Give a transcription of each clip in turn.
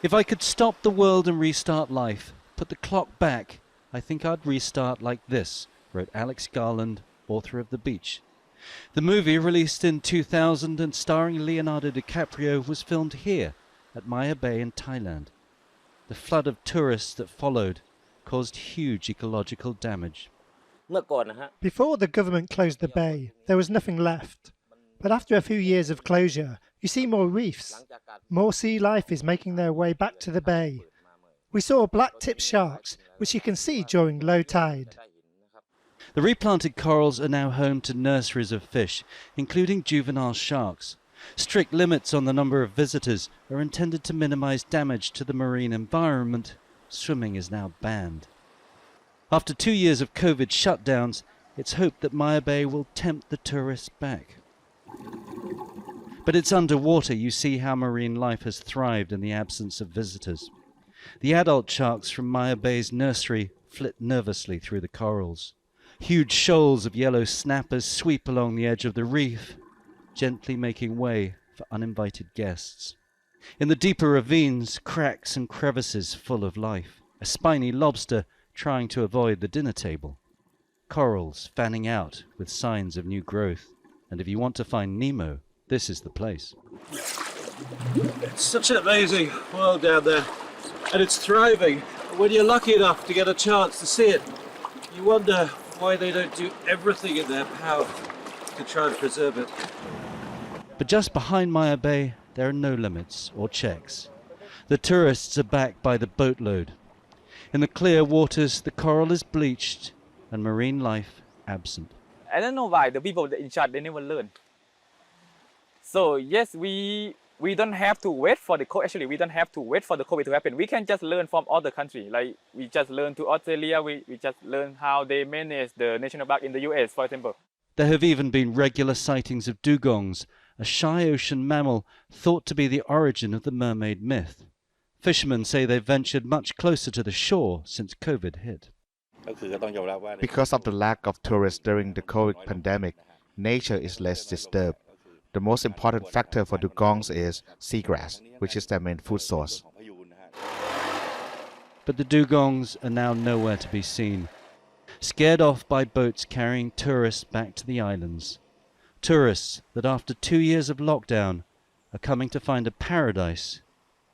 If I could stop the world and restart life, put the clock back, I think I'd restart like this, wrote Alex Garland, author of The Beach. The movie, released in 2000 and starring Leonardo DiCaprio, was filmed here at Maya Bay in Thailand. The flood of tourists that followed caused huge ecological damage. Before the government closed the bay, there was nothing left. But after a few years of closure, you see more reefs. More sea life is making their way back to the bay. We saw black-tipped sharks, which you can see during low tide. The replanted corals are now home to nurseries of fish, including juvenile sharks. Strict limits on the number of visitors are intended to minimize damage to the marine environment. Swimming is now banned. After 2 years of COVID shutdowns, it's hoped that Maya Bay will tempt the tourists back. But it's underwater you see how marine life has thrived in the absence of visitors. The adult sharks from Maya Bay's nursery flit nervously through the corals. Huge shoals of yellow snappers sweep along the edge of the reef, gently making way for uninvited guests. In the deeper ravines, cracks and crevices full of life. A spiny lobster trying to avoid the dinner table. Corals fanning out with signs of new growth. And if you want to find Nemo, this is the place. It's such an amazing world down there, and it's thriving. When you're lucky enough to get a chance to see it, you wonder why they don't do everything in their power to try and preserve it. But just behind Maya Bay, there are no limits or checks. The tourists are back by the boatload. In the clear waters, the coral is bleached and marine life absent. I don't know why the people in charge, they never learn. So yes, we don't have to wait for the COVID. Actually, we don't have to wait for the COVID to happen. We can just learn from other countries. Like we just learn to Australia. We just learn how they manage the national park in the US, for example. There have even been regular sightings of dugongs, a shy ocean mammal thought to be the origin of the mermaid myth. Fishermen say they've ventured much closer to the shore since COVID hit. Because of the lack of tourists during the COVID pandemic, nature is less disturbed. The most important factor for dugongs is seagrass, which is their main food source. But the dugongs are now nowhere to be seen, scared off by boats carrying tourists back to the islands. Tourists that after 2 years of lockdown are coming to find a paradise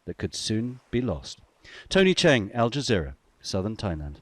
that could soon be lost. Tony Cheng, Al Jazeera, Southern Thailand.